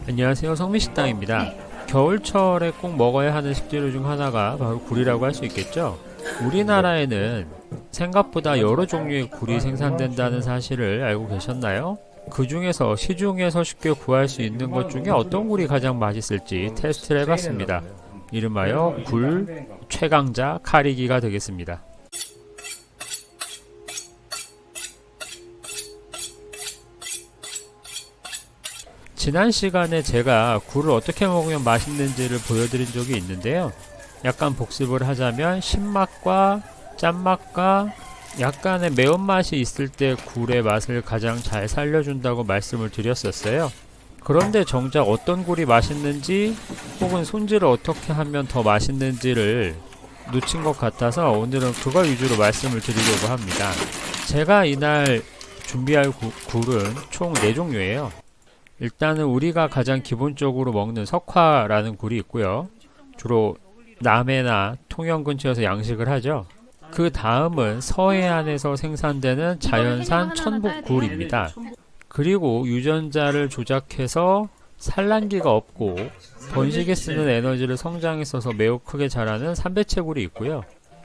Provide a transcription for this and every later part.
안녕하세요, 성미식당입니다. 겨울철에 꼭 먹어야 하는 식재료 중 하나가 바로 굴이라고 할 수 있겠죠. 우리나라에는 생각보다 여러 종류의 굴이 생산된다는 사실을 알고 계셨나요? 그 중에서 시중에서 쉽게 구할 수 있는 것 중에 어떤 굴이 가장 맛있을지 테스트를 해봤습니다. 이름하여 굴 최강자 카리기가 되겠습니다. 지난 시간에 제가 굴을 어떻게 먹으면 맛있는지를 보여드린 적이 있는데요. 약간 복습을 하자면 신맛과 짠맛과 약간의 매운맛이 있을 때 굴의 맛을 가장 잘 살려준다고 말씀을 드렸었어요. 그런데 정작 어떤 굴이 맛있는지 혹은 손질을 어떻게 하면 더 맛있는지를 놓친 것 같아서 오늘은 그거 위주로 말씀을 드리려고 합니다. 제가 이날 준비할 굴은 총 4종류예요. 일단은 우리가 가장 기본적으로 먹는 석화라는 굴이 있고요. 주로 남해나 통영 근처에서 양식을 하죠. 그 다음은 서해안에서 생산되는 자연산 천북굴입니다. 그리고 유전자를 조작해서 산란기가 없고 번식에 쓰는 에너지를 성장에 써서 매우 크게 자라는 삼배채굴이 있고요.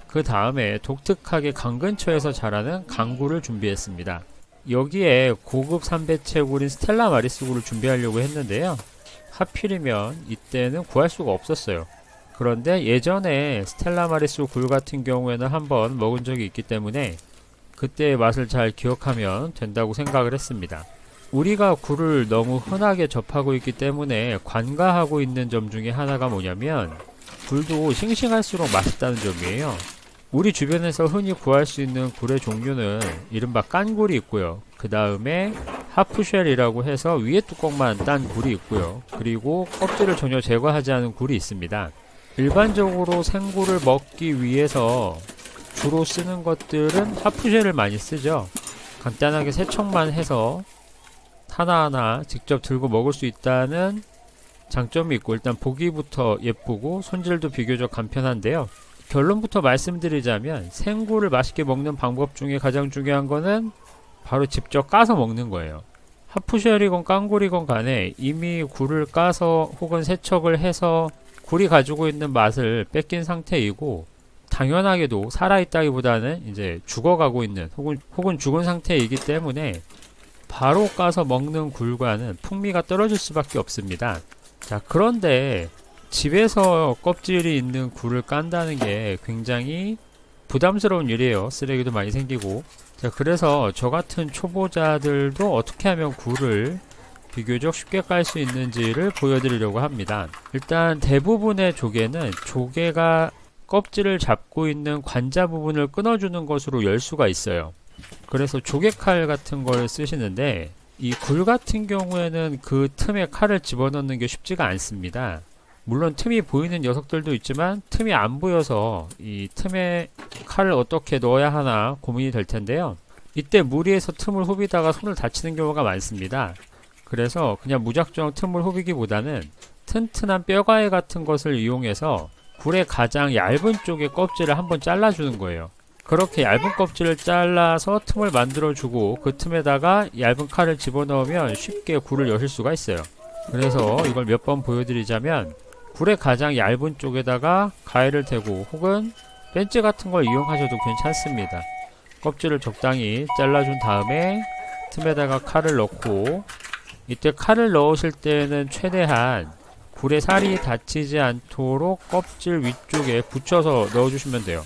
그 다음에 독특하게 강 근처에서 자라는 강굴을 준비했습니다. 여기에 고급 삼배채굴인 스텔라 마리스굴을 준비하려고 했는데요. 하필이면 이때는 구할 수가 없었어요. 그런데 예전에 스텔라 마리스 굴 같은 경우에는 한번 먹은 적이 있기 때문에 그때의 맛을 잘 기억하면 된다고 생각을 했습니다. 우리가 굴을 너무 흔하게 접하고 있기 때문에 관가하고 있는 점 중에 하나가 뭐냐면 굴도 싱싱할수록 맛있다는 점이에요. 우리 주변에서 흔히 구할 수 있는 굴의 종류는 이른바 깐굴이 있고요. 그 다음에 하프쉘이라고 해서 위에 뚜껑만 딴 굴이 있고요. 그리고 껍질을 전혀 제거하지 않은 굴이 있습니다. 일반적으로 생굴을 먹기 위해서 주로 쓰는 것들은 하프쉘을 많이 쓰죠. 간단하게 세척만 해서 하나하나 직접 들고 먹을 수 있다는 장점이 있고 일단 보기부터 예쁘고 손질도 비교적 간편한데요. 결론부터 말씀드리자면 생굴을 맛있게 먹는 방법 중에 가장 중요한 거는 바로 직접 까서 먹는 거예요. 하프쉘이건 깡굴이건 간에 이미 굴을 까서 혹은 세척을 해서 굴이 가지고 있는 맛을 뺏긴 상태이고 당연하게도 살아있다기보다는 이제 죽어가고 있는 혹은 죽은 상태이기 때문에 바로 까서 먹는 굴과는 풍미가 떨어질 수밖에 없습니다. 자, 그런데 집에서 껍질이 있는 굴을 깐다는 게 굉장히 부담스러운 일이에요. 쓰레기도 많이 생기고. 자, 그래서 저 같은 초보자들도 어떻게 하면 굴을 비교적 쉽게 깔 수 있는지를 보여드리려고 합니다. 일단 대부분의 조개는 조개가 껍질을 잡고 있는 관자 부분을 끊어주는 것으로 열 수가 있어요. 그래서 조개칼 같은 걸 쓰시는데 이 굴 같은 경우에는 그 틈에 칼을 집어넣는 게 쉽지가 않습니다. 물론 틈이 보이는 녀석들도 있지만 틈이 안 보여서 이 틈에 칼을 어떻게 넣어야 하나 고민이 될 텐데요. 이때 무리해서 틈을 후비다가 손을 다치는 경우가 많습니다. 그래서 그냥 무작정 틈을 후비기보다는 튼튼한 뼈가위 같은 것을 이용해서 굴의 가장 얇은 쪽의 껍질을 한번 잘라주는 거예요. 그렇게 얇은 껍질을 잘라서 틈을 만들어주고 그 틈에다가 얇은 칼을 집어넣으면 쉽게 굴을 여실 수가 있어요. 그래서 이걸 몇 번 보여드리자면 굴의 가장 얇은 쪽에다가 가위를 대고 혹은 벤치 같은 걸 이용하셔도 괜찮습니다. 껍질을 적당히 잘라준 다음에 틈에다가 칼을 넣고 이때 칼을 넣으실 때는 최대한 굴의 살이 다치지 않도록 껍질 위쪽에 붙여서 넣어주시면 돼요.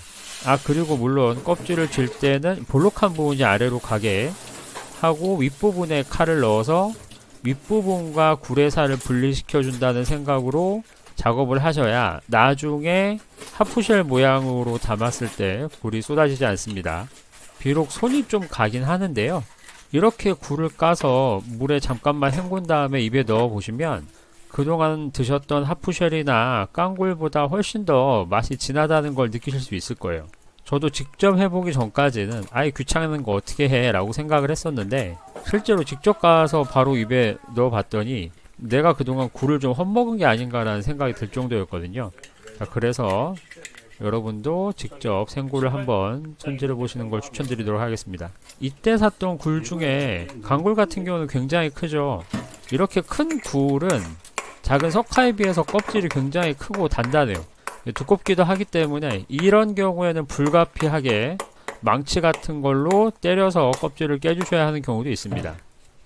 그리고 물론 껍질을 질 때는 볼록한 부분이 아래로 가게 하고 윗부분에 칼을 넣어서 윗부분과 굴의 살을 분리시켜 준다는 생각으로 작업을 하셔야 나중에 하프쉘 모양으로 담았을 때 굴이 쏟아지지 않습니다. 비록 손이 좀 가긴 하는데요. 이렇게 굴을 까서 물에 잠깐만 헹군 다음에 입에 넣어 보시면 그동안 드셨던 하프쉘이나 깡굴보다 훨씬 더 맛이 진하다는 걸 느끼실 수 있을 거예요. 저도 직접 해보기 전까지는 아예 귀찮은 거 어떻게 해 라고 생각을 했었는데 실제로 직접 가서 바로 입에 넣어 봤더니 내가 그동안 굴을 좀 헛먹은 게 아닌가라는 생각이 들 정도였거든요. 자, 그래서 여러분도 직접 생굴을 한번 손질해 보시는 걸 추천드리도록 하겠습니다. 이때 샀던 굴 중에 강굴 같은 경우는 굉장히 크죠. 이렇게 큰 굴은 작은 석화에 비해서 껍질이 굉장히 크고 단단해요. 두껍기도 하기 때문에 이런 경우에는 불가피하게 망치 같은 걸로 때려서 껍질을 깨주셔야 하는 경우도 있습니다.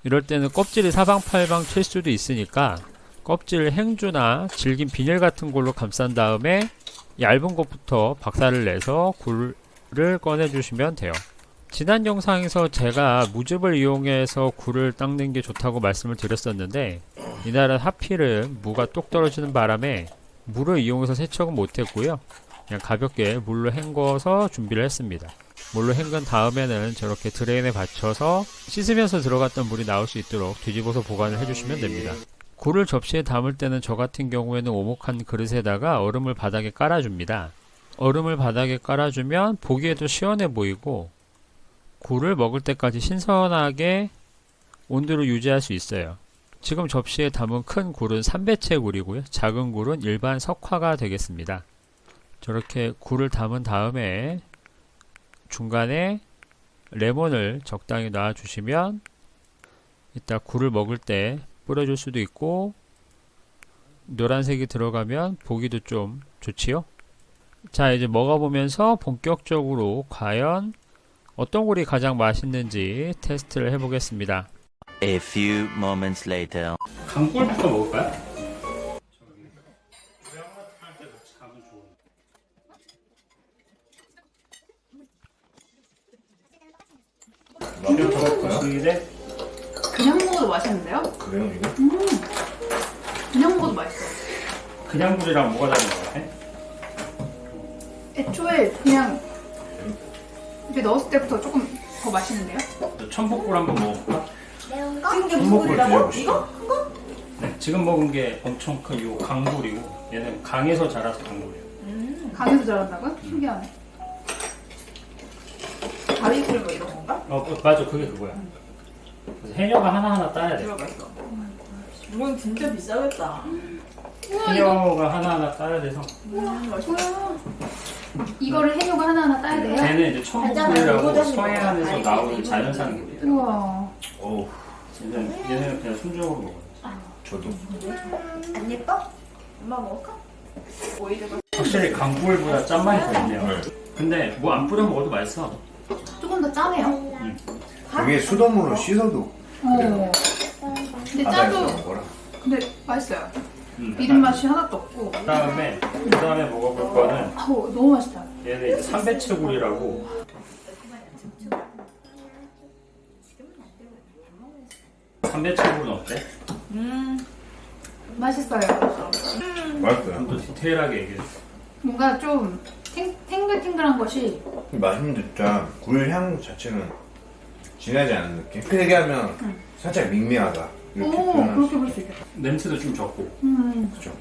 이럴 때는 껍질이 사방팔방 칠 수도 있으니까 껍질 행주나 질긴 비닐 같은 걸로 감싼 다음에 얇은 것부터 박살을 내서 굴을 꺼내 주시면 돼요. 지난 영상에서 제가 무즙을 이용해서 굴을 닦는 게 좋다고 말씀을 드렸었는데 이날은 하필은 무가 똑 떨어지는 바람에 물을 이용해서 세척은 못했고요. 그냥 가볍게 물로 헹궈서 준비를 했습니다. 물로 헹군 다음에는 저렇게 드레인에 받쳐서 씻으면서 들어갔던 물이 나올 수 있도록 뒤집어서 보관을 해주시면 됩니다. 굴을 접시에 담을 때는 저 같은 경우에는 오목한 그릇에다가 얼음을 바닥에 깔아줍니다. 얼음을 바닥에 깔아주면 보기에도 시원해 보이고 굴을 먹을 때까지 신선하게 온도를 유지할 수 있어요. 지금 접시에 담은 큰 굴은 삼배채 굴이고요. 작은 굴은 일반 석화가 되겠습니다. 저렇게 굴을 담은 다음에 중간에 레몬을 적당히 놔주시면 이따 굴을 먹을 때 뿌려줄 수도 있고 노란색이 들어가면 보기도 좀 좋지요. 자, 이제 먹어보면서 본격적으로 과연 어떤 굴이 가장 맛있는지 테스트를 해보겠습니다. A few moments later. 강굴부터 먹을까요? 그냥 먹어도 맛있는데요? 그래요 이거? 그냥 먹어도 맛있어요. 그냥 굴이랑 뭐가 다른 것 같아? 애초에 그냥 이렇게 넣었을 때부터 조금 더 맛있는데요? 천복굴 한번 먹어볼까? 지금 게 무슨 한복을 굴이라고? 드셔보시죠. 이거? 그거? 네, 지금 먹은 게 엄청 큰 요 강굴이고 얘는 강에서 자라서 강굴이에요. 강에서 자란다고요? 신기하네. 바위굴 뭐 이런 건가? 맞아, 그게 그거야. 그래서 해녀가 하나하나 따야 돼. 들어가 있어. 이건 진짜 비싸겠다. 해녀가 하나하나 따야 돼서 뭐야? 이거를 해녀가 하나하나 따야 돼요? 걔는 이제 천복굴이라고 서해안에서 나오는 자연산 굴이에요. 우와. 어우 얘는 그냥 순종으로 먹어요. 저도 안 예뻐? 엄마 먹을까? 오히려 확실히 강굴보다 짠맛이 더 있네요. 근데 뭐 안 뿌려 먹어도 맛있어. 조금 더 짜네요. 이게 수돗물로 씻어도 어. 근데 바다에서 짜도 나온 거라. 근데 맛있어요. 비린 맛이 하나도 없고. 그다음에 먹어볼 거는 아우 너무 맛있다. 얘는 이제 삼배채굴이라고. 삼배채굴은 어때? 맛있어요. 맛있어요. 좀 더 디테일하게 얘기해. 뭔가 좀 탱글탱글한 것이 맛있는데 진짜 굴향 자체는 진하지 않은 느낌? 이렇게 얘기하면 살짝 밍밍하다 이렇게 오 표현할 그렇게 수 볼 수 있겠다. 냄새도 좀 적고. 있죠.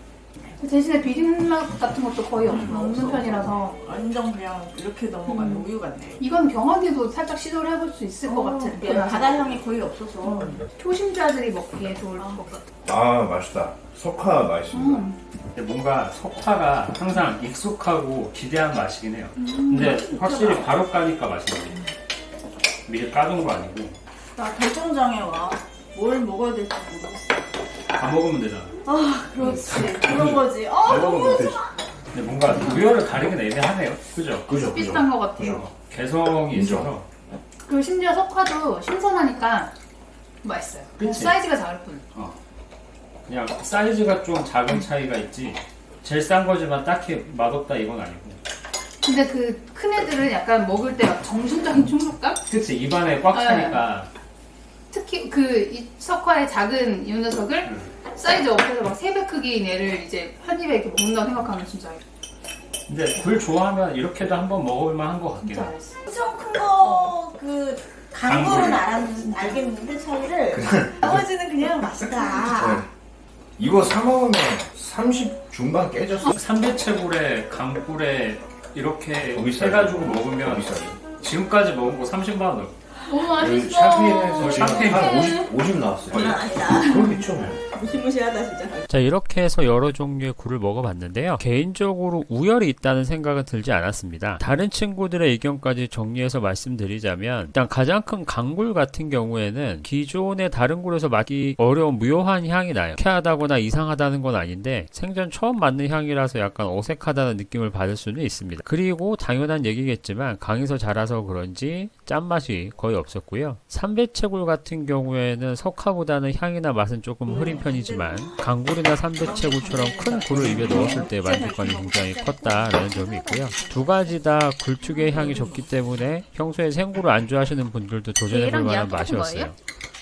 대신에 비린맛 같은 것도 거의 없는 편이라서 완전 그냥 이렇게 넘어가는 우유 같네. 이건 경험해도 살짝 시도를 해볼 수 있을 것 같은 그 바다 향이 거의 없어서. 초심자들이 먹기에 좋을 것 같아. 아 맛있다. 석화 맛있습니다. 근데 뭔가 석화가 항상 익숙하고 기대한 맛이긴 해요. 근데 확실히 바로 까니까 맛있네. 미리 까둔 거 아니고 나 결정장애 와. 뭘 먹어야 될지 모르겠어. 다 먹으면 되잖아. 아, 그렇지. 그런 거지. 잘 먹으면 되지. 근데 뭔가 우열을 가리긴 애매하네요. 그죠? 그죠 비슷한 것 같아요. 개성이 인정. 있어서. 그리고 심지어 석화도 신선하니까 맛있어요. 그치? 사이즈가 작을 뿐. 그냥 사이즈가 좀 작은 차이가 있지. 제일 싼 거지만 딱히 맛없다 이건 아니고. 근데 그 큰 애들은 약간 먹을 때 막 정신적인 충격감? 그치, 입안에 꽉 차니까. 특히 그 이 석화의 작은 이 녀석을 사이즈 업해서 막 3배 크기인 애를 이제 한 입에 이렇게 먹는다고 생각하면 진짜 근데 굴 좋아하면 이렇게도 한번 먹어볼 만한 것 같긴 진짜 해. 맛있어. 엄청 큰 거, 그, 강물은 강물. 알겠는데, 차이를. 나머지는 그냥 맛있다. 네. 이거 사 먹으면 30 중반 깨졌어. 삼배채굴에 강굴에 이렇게 더 비싸요. 해가지고 먹으면 더 비싸요. 지금까지 먹은 거 30만 원. 너무 맛있어. 샴페인에서 지금 샴페인. 한 50 나왔어요. 아니다. 그렇겠죠. 무시무시하다 진짜. 자, 이렇게 해서 여러 종류의 굴을 먹어봤는데요. 개인적으로 우열이 있다는 생각은 들지 않았습니다. 다른 친구들의 의견까지 정리해서 말씀드리자면 일단 가장 큰 강굴 같은 경우에는 기존의 다른 굴에서 맡기 어려운 묘한 향이 나요. 쾌하다거나 이상하다는 건 아닌데 생전 처음 맡는 향이라서 약간 어색하다는 느낌을 받을 수는 있습니다. 그리고 당연한 얘기겠지만 강에서 자라서 그런지 짠맛이 거의 없었고요. 삼배채굴 같은 경우에는 석화보다는 향이나 맛은 조금 흐린 편이지만 강굴이나 삼배채굴처럼 큰 굴을 입에 넣었을 때 만족감이 굉장히 컸다라는 점이 있고요. 두 가지 다 굴 특유의 향이 좋기 때문에 평소에 생굴을 안 좋아하시는 분들도 도전해볼 만한 맛이었어요.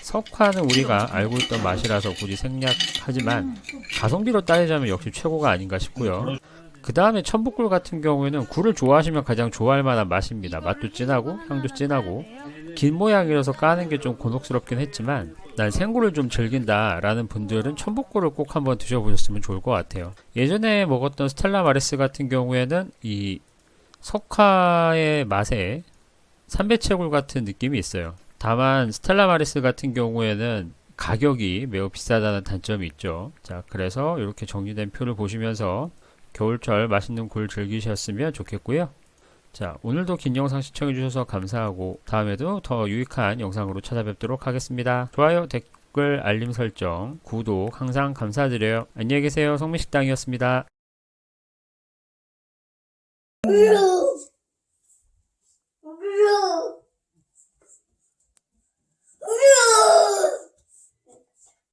석화는 우리가 알고 있던 맛이라서 굳이 생략하지만 가성비로 따지자면 역시 최고가 아닌가 싶고요. 그 다음에 천북굴 같은 경우에는 굴을 좋아하시면 가장 좋아할 만한 맛입니다. 맛도 진하고 향도 진하고 긴 모양이라서 까는 게 좀 곤혹스럽긴 했지만 난 생굴을 좀 즐긴다 라는 분들은 천북굴을 꼭 한번 드셔보셨으면 좋을 것 같아요. 예전에 먹었던 스텔라 마리스 같은 경우에는 이 석화의 맛에 삼배채굴 같은 느낌이 있어요. 다만 스텔라 마리스 같은 경우에는 가격이 매우 비싸다는 단점이 있죠. 자, 그래서 이렇게 정리된 표를 보시면서 겨울철 맛있는 굴 즐기셨으면 좋겠고요. 자, 오늘도 긴 영상 시청해주셔서 감사하고 다음에도 더 유익한 영상으로 찾아뵙도록 하겠습니다. 좋아요, 댓글, 알림 설정, 구독 항상 감사드려요. 안녕히 계세요. 성민식당이었습니다.